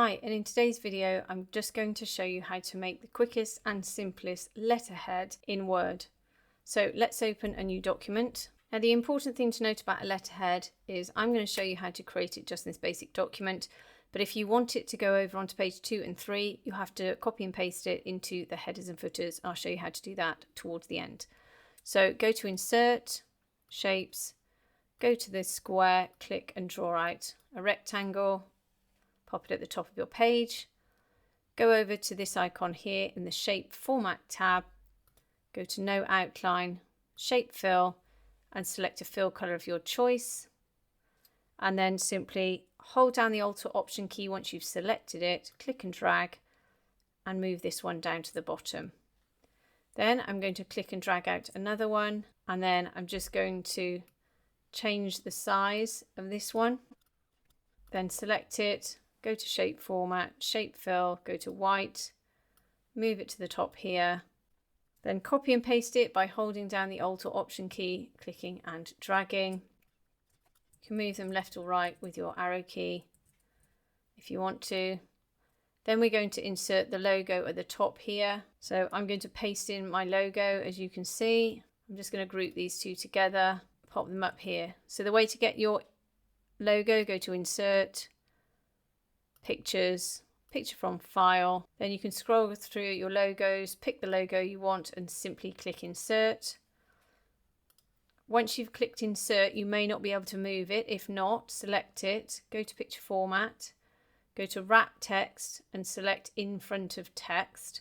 Hi, and in today's video I'm just going to show you how to make the quickest and simplest letterhead in Word. So let's open a new document. Now the important thing to note about a letterhead is I'm going to show you how to create it just in this basic document, but if you want it to go over onto page 2 and 3 you have to copy and paste it into the headers and footers. I'll show you how to do that towards the end. So go to Insert, Shapes, go to this square, click and draw out a rectangle. Pop it at the top of your page, go over to this icon here in the Shape Format tab, go to No Outline, Shape Fill, and select a fill colour of your choice, and then simply hold down the Alt or Option key once you've selected it, click and drag, and move this one down to the bottom. Then I'm going to click and drag out another one, and then I'm just going to change the size of this one, then select it, go to Shape Format, Shape Fill, go to White, move it to the top here, then copy and paste it by holding down the Alt or Option key, clicking and dragging. You can move them left or right with your arrow key if you want to. Then we're going to insert the logo at the top here. So I'm going to paste in my logo, as you can see. I'm just going to group these two together, pop them up here. So the way to get your logo, go to Insert, Pictures, Picture from File, then you can scroll through your logos, pick the logo you want and simply click Insert. Once you've clicked Insert you may not be able to move it. If not, select it, go to Picture Format, go to Wrap Text and select In Front of Text,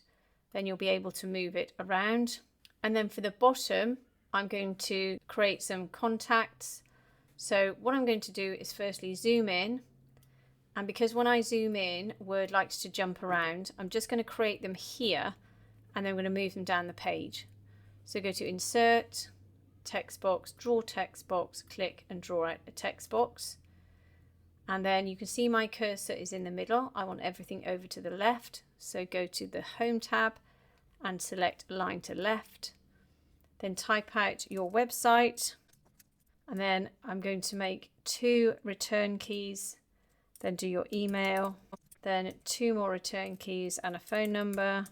then you'll be able to move it around. And then for the bottom I'm going to create some contacts. So what I'm going to do is firstly zoom in. And because when I zoom in, Word likes to jump around, I'm just going to create them here and then I'm going to move them down the page. So go to Insert, Text Box, Draw Text Box, click and draw out a text box. And then you can see my cursor is in the middle. I want everything over to the left. So go to the Home tab and select Align to Left. Then type out your website. And then I'm going to make 2 return keys. Then do your email, then 2 more return keys and a phone number.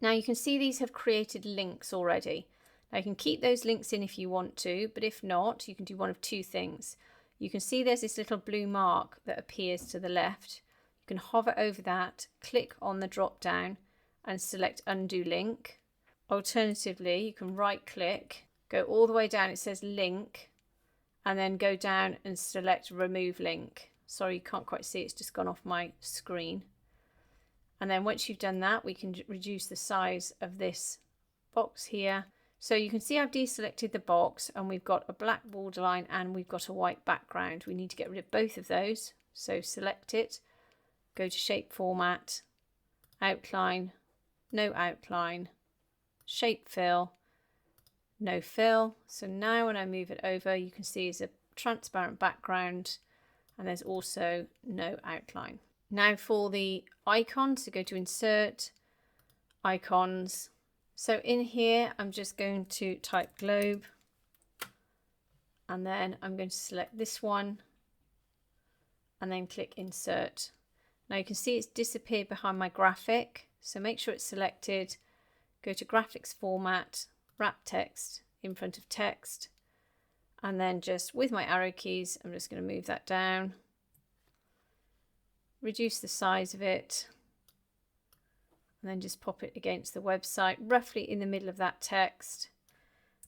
Now you can see these have created links already. Now you can keep those links in if you want to, but if not, you can do one of 2 things. You can see there's this little blue mark that appears to the left. You can hover over that, click on the drop down and select Undo Link. Alternatively, you can right click, go all the way down, it says Link, and then go down and select Remove Link. Sorry, you can't quite see, it's just gone off my screen. And then once you've done that, we can reduce the size of this box here. So you can see I've deselected the box and we've got a black borderline and we've got a white background. We need to get rid of both of those. So select it, go to Shape Format, Outline, No Outline, Shape Fill, No Fill. So now when I move it over, you can see it's a transparent background. And there's also no outline. Now for the icons, so go to Insert, Icons. So in here, I'm just going to type globe. And then I'm going to select this one. And then click Insert. Now you can see it's disappeared behind my graphic. So make sure it's selected. Go to Graphics Format, Wrap Text, In Front of Text. And then just with my arrow keys, I'm just going to move that down, reduce the size of it, and then just pop it against the website, roughly in the middle of that text,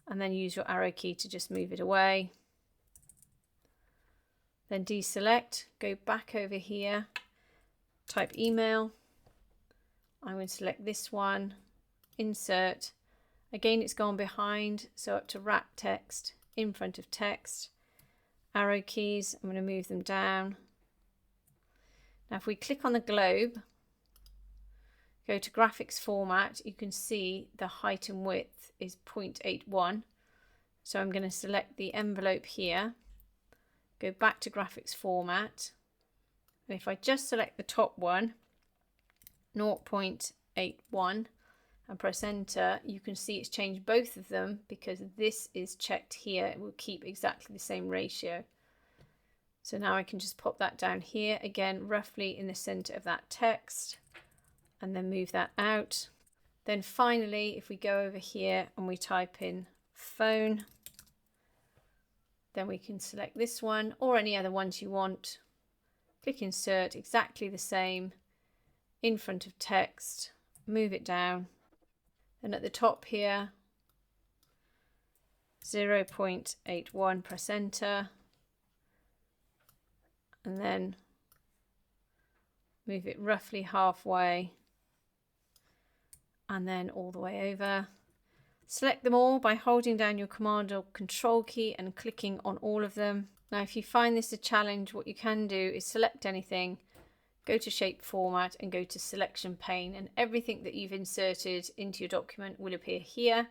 and then use your arrow key to just move it away. Then deselect, go back over here, type email. I'm going to select this one, insert. Again, it's gone behind, so up to Wrap Text, In Front of Text, arrow keys, I'm going to move them down. Now if we click on the globe, go to Graphics Format, you can see the height and width is 0.81. So I'm going to select the envelope here, go back to Graphics Format, and if I just select the top one, 0.81, and press enter, you can see it's changed both of them because this is checked here. It will keep exactly the same ratio. So now I can just pop that down here again, roughly in the center of that text, and then move that out. Then finally, if we go over here and we type in phone, then we can select this one or any other ones you want. Click insert, exactly the same, in front of text, move it down. And at the top here, 0.81, press enter. And then move it roughly halfway and then all the way over. Select them all by holding down your Command or Control key and clicking on all of them. Now if you find this a challenge, what you can do is select anything, go to shape format and go to selection pane, and everything that you've inserted into your document will appear here.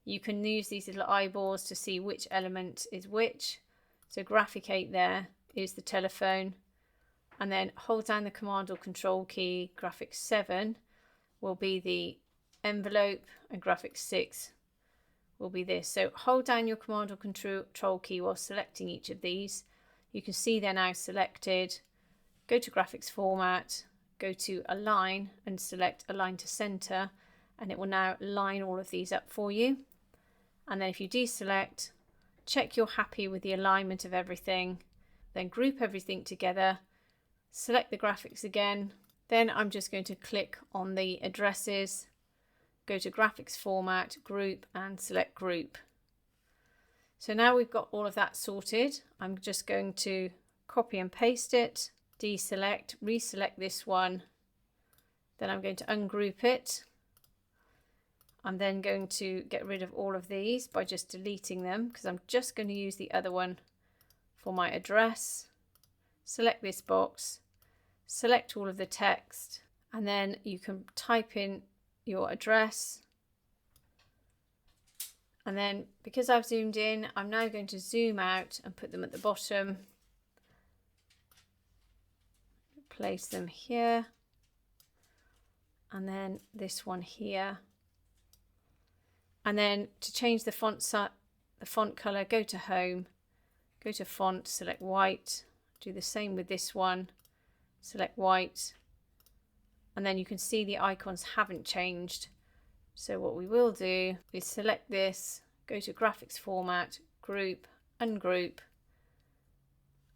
You can use these little eyeballs to see which element is which. So graphic 8 there is the telephone, and then hold down the Command or Control key. Graphic 7 will be the envelope and graphic 6 will be this. So hold down your Command or Control key while selecting each of these. You can see they're now selected. Go to graphics format, go to align and select align to center, and it will now line all of these up for you. And then if you deselect, check you're happy with the alignment of everything, then group everything together, select the graphics again. Then I'm just going to click on the addresses, go to graphics format, group, and select group. So now we've got all of that sorted. I'm just going to copy and paste it, deselect, reselect this one. Then I'm going to ungroup it. I'm then going to get rid of all of these by just deleting them, because I'm just going to use the other one for my address. Select this box, select all of the text, and then you can type in your address. And then because I've zoomed in, I'm now going to zoom out and put them at the bottom. Place them here, and then this one here. And then to change the font color, go to home, go to font, select white, do the same with this one, select white, and then you can see the icons haven't changed. So what we will do is select this, go to graphics format, group, ungroup,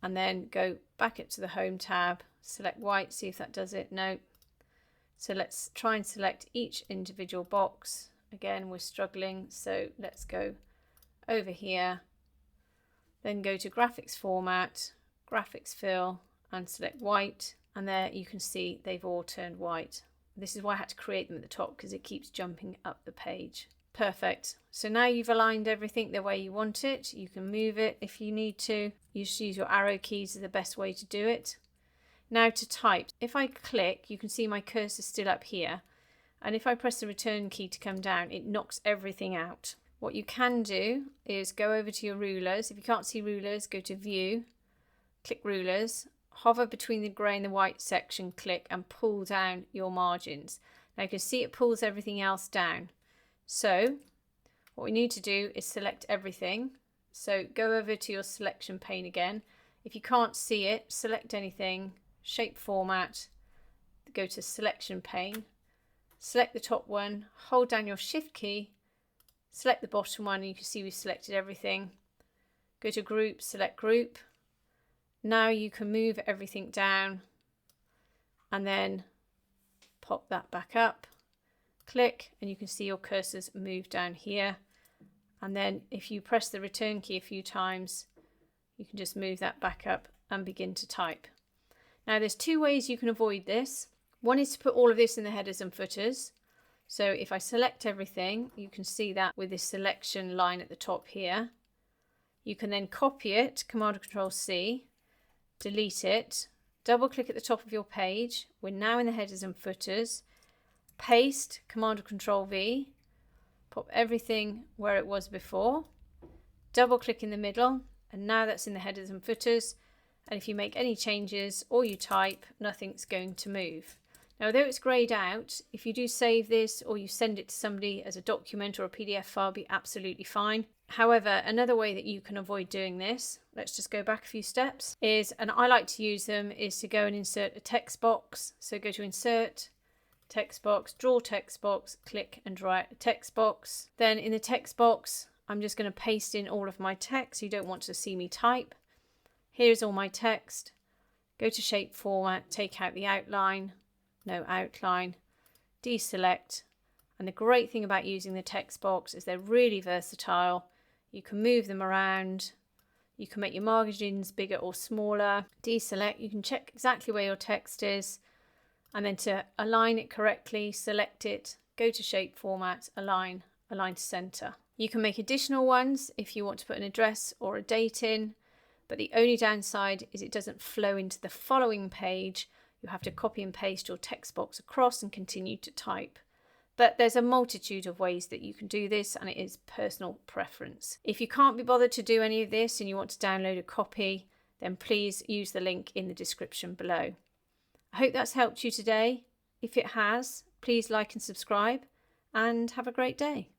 and then go back up to the home tab, select white, see if that does it. No. So let's try and select each individual box. Again, we're struggling, so let's go over here, then go to graphics format, graphics fill, and select white, and there you can see they've all turned white. This is why I had to create them at the top, because it keeps jumping up the page. Perfect. So now you've aligned everything the way you want it. You can move it if you need to. You just use your arrow keys is the best way to do it. Now to type. If I click, you can see my cursor still up here. And if I press the return key to come down, it knocks everything out. What you can do is go over to your rulers. If you can't see rulers, go to view, click rulers, hover between the grey and the white section, click and pull down your margins. Now you can see it pulls everything else down. So what we need to do is select everything. So go over to your selection pane again. If you can't see it, select anything, shape format, go to selection pane. Select the top one, hold down your shift key, select the bottom one, and you can see we've selected everything. Go to group, select group. Now you can move everything down and then pop that back up. Click and you can see your cursors move down here. And then if you press the return key a few times, you can just move that back up and begin to type. Now there's two ways you can avoid this. One is to put all of this in the headers and footers. So if I select everything, you can see that with this selection line at the top here. You can then copy it, Command or Control C, delete it, double click at the top of your page. We're now in the headers and footers. Paste, Command or Control V, pop everything where it was before. Double click in the middle, and now that's in the headers and footers. And if you make any changes or you type, nothing's going to move. Now, although it's greyed out, if you do save this or you send it to somebody as a document or a PDF file, it'll be absolutely fine. However, another way that you can avoid doing this, let's just go back a few steps, is, and I like to use them, is to go and insert a text box. So go to Insert, Text Box, Draw Text Box, click and draw out a text box. Then in the text box, I'm just going to paste in all of my text. You don't want to see me type. Here's all my text. Go to Shape Format, take out the outline. No outline, deselect, and the great thing about using the text box is they're really versatile. You can move them around, you can make your margins bigger or smaller, deselect, you can check exactly where your text is, and then to align it correctly, select it, go to Shape Format, align to center. You can make additional ones if you want to put an address or a date in, but the only downside is it doesn't flow into the following page. You have to copy and paste your text box across and continue to type. But there's a multitude of ways that you can do this, and it is personal preference. If you can't be bothered to do any of this and you want to download a copy, then please use the link in the description below. I hope that's helped you today. If it has, please like and subscribe, and have a great day.